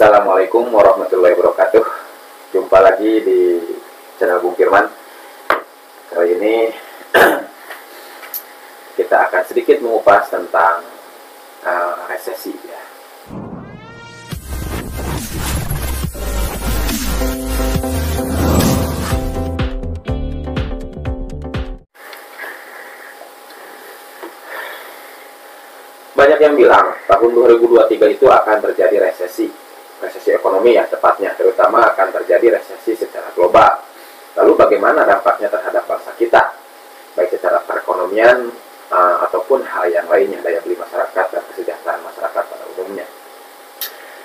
Assalamualaikum warahmatullahi wabarakatuh. Jumpa lagi di channel Bung Firman. Kali ini kita akan sedikit mengupas tentang resesi ya. Banyak yang bilang tahun 2023 itu akan terjadi resesi ekonomi ya tepatnya, terutama akan terjadi resesi secara global. Lalu bagaimana dampaknya terhadap bangsa kita, baik secara perekonomian ataupun hal yang lainnya, daya beli masyarakat dan kesejahteraan masyarakat pada umumnya.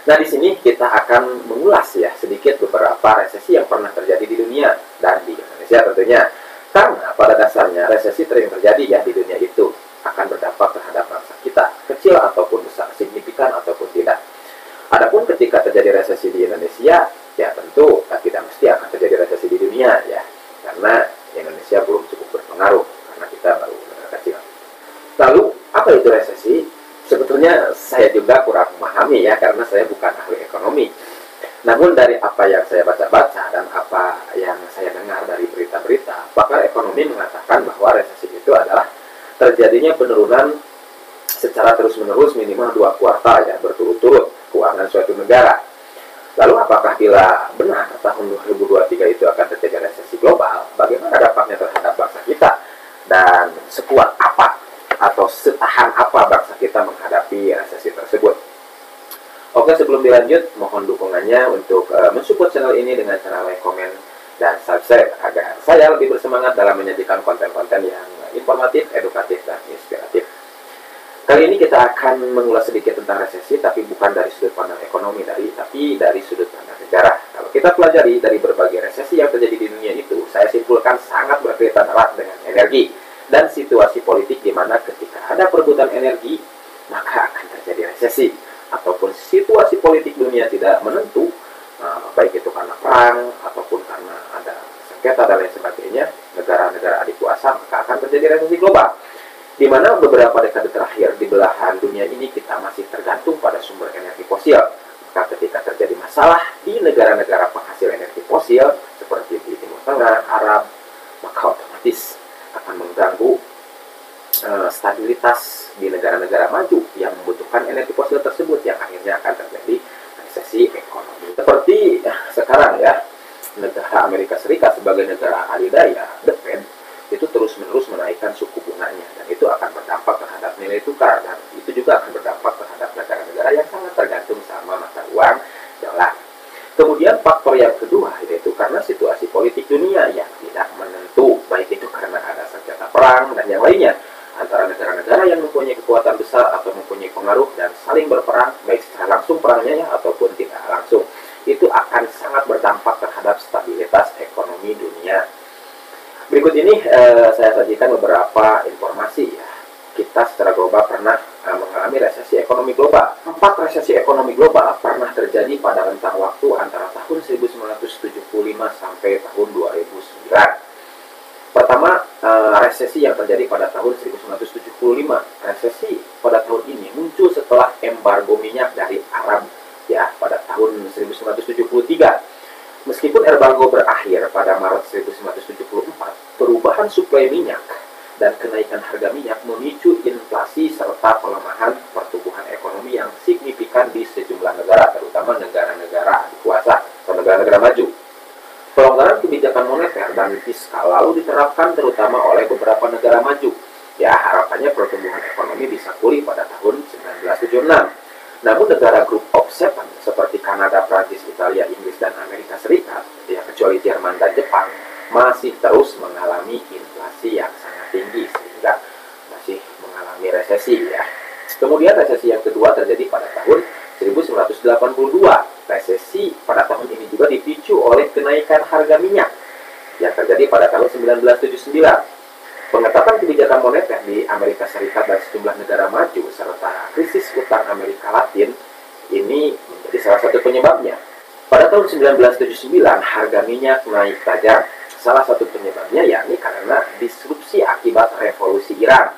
Nah, di sini kita akan mengulas ya sedikit beberapa resesi yang pernah terjadi di dunia dan di Indonesia tentunya. Karena pada dasarnya resesi sering terjadi ya di dunia itu akan berdampak terhadap bangsa kita, kecil ataupun besar, signifikan ataupun tidak. Adapun ketika terjadi resesi di Indonesia, ya tentu tidak mesti akan terjadi resesi di dunia ya, karena Indonesia belum cukup berpengaruh karena kita baru negara kecil. Lalu apa itu resesi? Sebetulnya saya juga kurang memahami ya, karena saya bukan ahli ekonomi. Namun dari apa yang saya baca-baca dan apa yang saya dengar dari berita-berita, pakar ekonomi mengatakan bahwa resesi itu adalah terjadinya penurunan secara terus-menerus minimal 2 kuartal ya berturut-turut keuangan suatu negara. Lalu apakah bila benar tahun 2023 itu akan terjadi resesi global, bagaimana dampaknya terhadap bangsa kita? Dan sekuat apa atau setahan apa bangsa kita menghadapi resesi tersebut? Oke, sebelum dilanjut, mohon dukungannya untuk mensupport channel ini dengan cara like, komen, dan subscribe agar saya lebih bersemangat dalam menyajikan konten-konten yang informatif, edukatif, dan inspiratif. Kali ini kita akan mengulas sedikit tentang resesi, tapi bukan dari sudut pandang ekonomi tapi dari sudut pandang negara. Kalau kita pelajari dari berbagai resesi yang terjadi di dunia itu, saya simpulkan sangat berkaitan erat dengan energi dan situasi politik, di mana ketika ada perebutan energi, maka akan terjadi resesi. Ataupun situasi politik dunia tidak menentu, baik itu karena perang ataupun karena ada sengketa dan lain sebagainya, negara-negara adik kuasa, maka akan terjadi resesi global. Di mana beberapa dekade terakhir di belahan dunia ini kita masih tergantung pada sumber energi fosil. Maka ketika terjadi masalah di negara-negara penghasil energi fosil seperti di Timur Tengah, Arab, maka otomatis akan mengganggu stabilitas di negara-negara maju yang membutuhkan energi fosil tersebut, yang akhirnya akan terjadi resesi ekonomi. Seperti sekarang ya, negara Amerika Serikat sebagai negara adidaya, the Fed, itu terus-menerus menaikkan suku bunganya, dan itu akan berdampak terhadap nilai tukar, dan itu juga akan berdampak terhadap negara-negara yang sangat tergantung sama mata uang dolar. Kemudian faktor yang kedua yaitu karena situasi politik dunia yang tidak menentu, baik itu karena ada sengketa perang dan yang lainnya antara negara-negara yang mempunyai kekuatan besar atau mempunyai pengaruh dan saling berperang, baik secara langsung perangnya ya ataupun tidak langsung. Itu akan sangat berdampak terhadap stabilitas ekonomi dunia. Berikut ini saya sajikan beberapa informasi ya. Kita secara global pernah mengalami resesi ekonomi global. 4 resesi ekonomi global pernah terjadi pada rentang waktu antara tahun 1975 sampai tahun 2009. Pertama, resesi yang terjadi pada tahun 1975. Resesi pada tahun ini muncul setelah embargo minyak dari Arab ya pada tahun 1973. Meskipun embargo berakhir pada Maret 1974, perubahan suplai minyak dan kenaikan harga minyak memicu inflasi serta pelemahan pertumbuhan ekonomi yang signifikan di sejumlah negara, terutama negara-negara dikuasa atau negara-negara maju. Pelonggaran kebijakan moneter dan fiskal lalu diterapkan terutama oleh beberapa negara maju. Ya, harapannya pertumbuhan ekonomi bisa pulih pada tahun 1976. Namun negara Group of Seven seperti Kanada, Prancis, Italia, Inggris, dan Amerika Serikat, ya kecuali Jerman dan Jepang, masih terus mengalami inflasi yang sangat tinggi sehingga masih mengalami resesi ya. Kemudian resesi yang kedua terjadi pada tahun 1982. Resesi pada tahun ini juga dipicu oleh kenaikan harga minyak yang terjadi pada tahun 1979. Pengetatan kebijakan moneter di Amerika Serikat dan sejumlah negara maju serta krisis utang Amerika Latin ini menjadi salah satu penyebabnya. Pada tahun 1979 harga minyak naik tajam. Salah satu penyebabnya yakni karena disrupsi akibat revolusi Iran.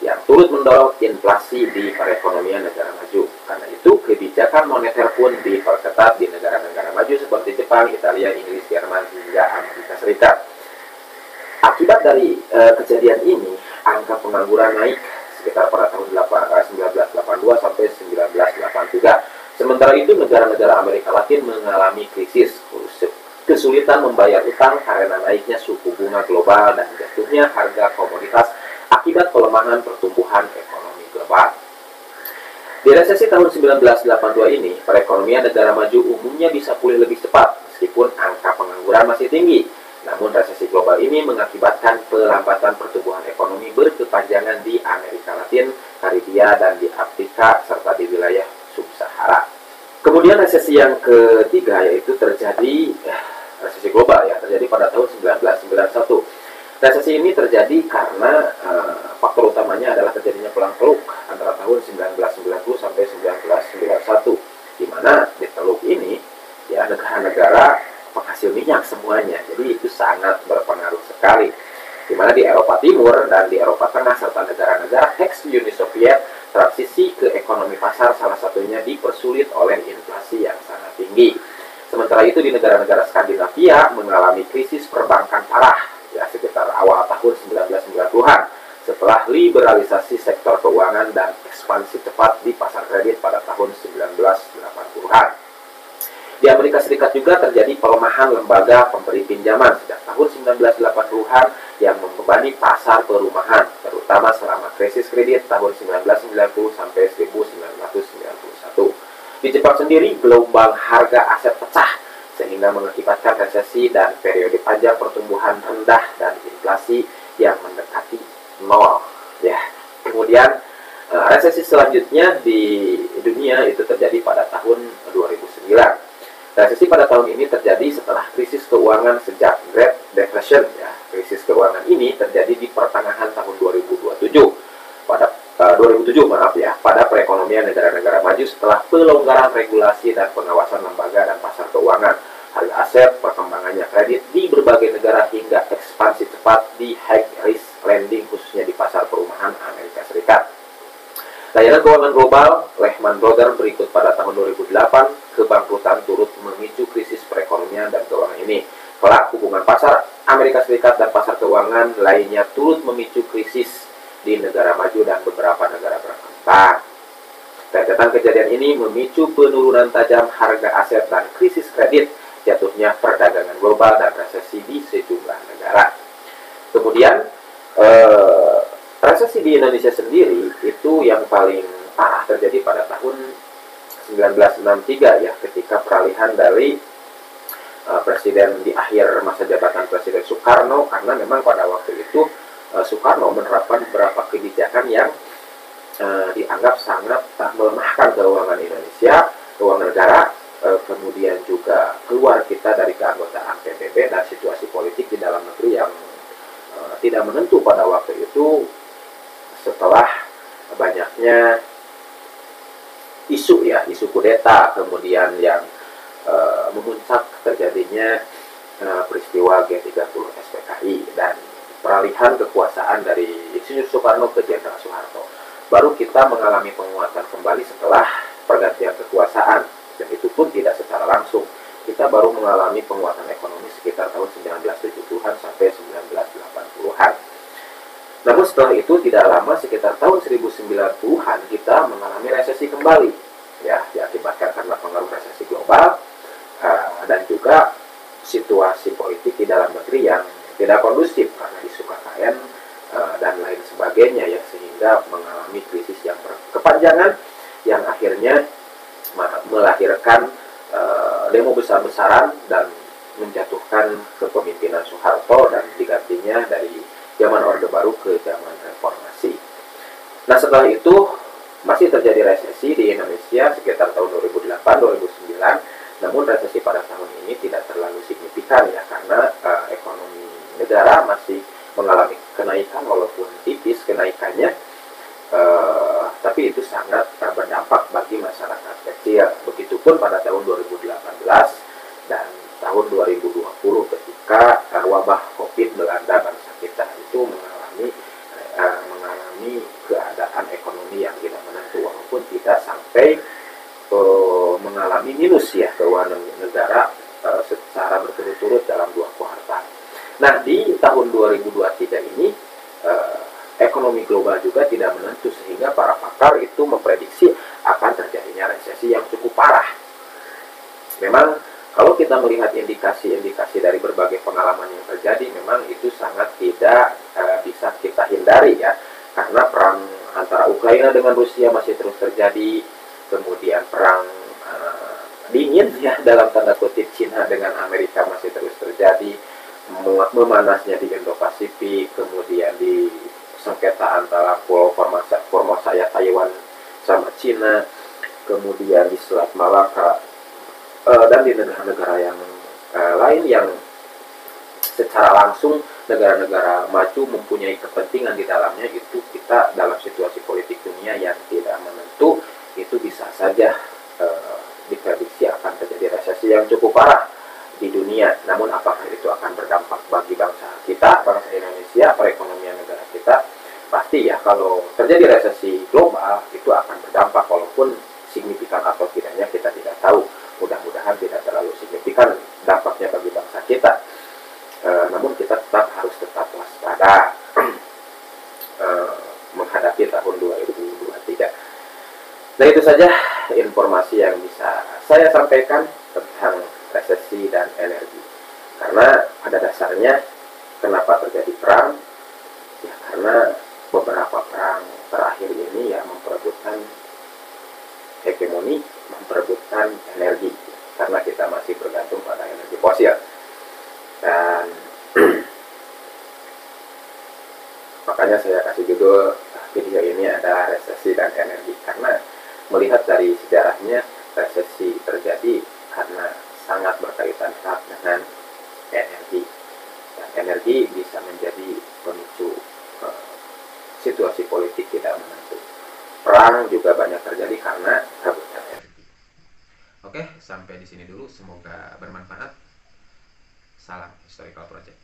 yang turut mendorong inflasi di perekonomian negara maju. Karena itu, kebijakan moneter pun diperketat di negara-negara maju seperti Jepang, Italia, Inggris, Jerman, hingga Amerika Serikat. Akibat dari kejadian ini, angka pengangguran naik sekitar pada tahun 1982 sampai 1983. Sementara itu, negara-negara Amerika Latin mengalami krisis, kesulitan membayar utang karena naiknya suku bunga global dan jatuhnya harga komoditas akibat pelemahan pertumbuhan ekonomi global. Di resesi tahun 1982 ini, perekonomian negara maju umumnya bisa pulih lebih cepat meskipun angka pengangguran masih tinggi. Namun resesi global ini mengakibatkan pelambatan pertumbuhan ekonomi berkepanjangan di Amerika Latin, Karibia, dan di Afrika, serta di wilayah sub-Sahara. Kemudian resesi yang ketiga yaitu terjadi resesi global ya, terjadi pada tahun 1991. Resesi ini terjadi karena faktor utamanya adalah terjadinya perang Teluk antara tahun 1990 sampai 1991, di mana di Teluk ini ya negara-negara penghasil minyak semuanya, jadi itu sangat berpengaruh sekali. Di mana di Eropa Timur dan di Eropa Tengah serta negara-negara ex Uni Soviet, transisi ke ekonomi pasar salah satunya dipersulit oleh inflasi yang sangat tinggi. Sementara itu di negara-negara Skandinavia mengalami krisis perbankan parah ya sekitar awal tahun 1990-an setelah liberalisasi sektor keuangan dan ekspansi cepat di pasar kredit pada tahun 1980-an. Di Amerika Serikat juga terjadi pelemahan lembaga pemberi pinjaman sejak tahun 1980-an yang membebani pasar perumahan, terutama selama krisis kredit tahun 1990 sampai 1991. Di Jepang sendiri, gelombang harga aset pecah sehingga mengakibatkan resesi dan periode panjang pertumbuhan rendah dan inflasi yang mendekati nol. Ya. Kemudian resesi selanjutnya di dunia itu terjadi pada tahun 2009. Resesi pada tahun ini terjadi setelah krisis keuangan sejak Great Depression. Ya. Krisis keuangan ini terjadi di pertengahan tahun 2007 pada perekonomian negara-negara maju setelah pelonggaran regulasi dan pengawasan lembaga dan pasar keuangan, harga aset, perkembangannya kredit di berbagai negara hingga ekspansi cepat di high risk lending khususnya di pasar perumahan Amerika Serikat. Layanan keuangan global Lehman Brothers berikut pada tahun 2008, kebangkrutan turut memicu krisis perekonomian dan keuangan ini. Kelak hubungan pasar Amerika Serikat dan pasar keuangan lainnya turut memicu krisis di negara maju dan beberapa negara berkembang. Rentetan kejadian ini memicu penurunan tajam harga aset dan krisis kredit, jatuhnya perdagangan global dan resesi di sejumlah negara. Kemudian resesi di Indonesia sendiri itu yang paling parah terjadi pada tahun 1963 ya, ketika peralihan dari presiden di akhir masa jabatan Presiden Soekarno, karena memang pada waktu itu Soekarno menerapkan beberapa kebijakan yang dianggap sangat melemahkan keuangan Indonesia, keuangan negara, kemudian juga keluar kita dari keanggotaan PBB dan situasi politik di dalam negeri yang tidak menentu pada waktu itu setelah banyaknya isu kudeta, kemudian yang memuncak terjadinya peristiwa G30 SPKI dan peralihan kekuasaan dari Insinyur Soekarno ke Jenderal Soeharto. Baru kita mengalami penguatan kembali setelah pergantian kekuasaan, dan itu pun tidak secara langsung. Kita baru mengalami penguatan ekonomi sekitar tahun 1970-an sampai 1980-an. Namun setelah itu tidak lama, sekitar tahun 1090-an kita mengalami resesi kembali, ya diakibatkan karena pengaruh resesi global dan juga situasi politik di dalam negeri yang tidak kondusif karena isu KKN dan lain sebagainya ya, sehingga mengalami krisis yang berkepanjangan yang akhirnya melahirkan demo besar-besaran dan menjatuhkan kepemimpinan Soeharto dan digantinya dari zaman Orde Baru ke zaman Reformasi. Nah setelah itu masih terjadi resesi di Indonesia sekitar tahun 2008-2009, namun resesi pada tahun ini tidak terlalu signifikan ya, karena ekonomi negara masih mengalami kenaikan walaupun tipis kenaikannya, tapi itu sangat berdampak bagi masyarakat kecil. Begitupun pada tahun 2018 dan tahun 2020 ketika wabah COVID melanda bangsa kita itu mengalami mengalami keadaan ekonomi yang tidak menentu, walaupun tidak sampai mengalami minus ya keuangan negara secara berturut-turut dalam 2 kuartal. Nah, di tahun 2023 ini ekonomi global juga tidak menentu, sehingga para pakar itu memprediksi akan terjadinya resesi yang cukup parah. Memang kalau kita melihat indikasi-indikasi dari berbagai pengalaman yang terjadi, memang itu sangat tidak bisa kita hindari ya, karena perang antara Ukraina dengan Rusia masih terus terjadi, kemudian perang dingin ya dalam tanda kutip Cina dengan Amerika masih terus terjadi, memanasnya di Indo-Pasifik, kemudian di sengketa antara Pulau Formosa ya Taiwan sama Cina, kemudian di Selat Malaka, dan di negara-negara yang lain yang secara langsung negara-negara maju mempunyai kepentingan di dalamnya. Itu kita dalam situasi politik dunia yang tidak menentu, itu bisa saja diprediksi akan terjadi resesi yang cukup parah di dunia. Namun apakah itu akan berdampak bagi bangsa kita, bangsa Indonesia, perekonomian negara kita? Pasti ya, kalau terjadi resesi global itu akan berdampak, walaupun signifikan atau tidaknya kita tidak tahu. Mudah-mudahan tidak terlalu signifikan dampaknya bagi bangsa kita. Namun kita harus tetap waspada menghadapi tahun 2023. Nah, itu saja informasi yang bisa saya sampaikan tentang resesi dan energi. Karena pada dasarnya kenapa terjadi perang? Ya karena beberapa perang terakhir ini ya memperebutkan hegemoni, memperebutkan energi, karena kita masih bergantung pada energi fosil. Dan makanya saya kasih judul video ini ada resesi dan energi, karena melihat dari sejarahnya resesi terjadi karena sangat berkaitan erat dengan energi, dan energi bisa menjadi pemicu situasi politik tidak menentu. Perang juga banyak terjadi karena rebutan energi. Oke, sampai di sini dulu, semoga bermanfaat. Salam Historical Project.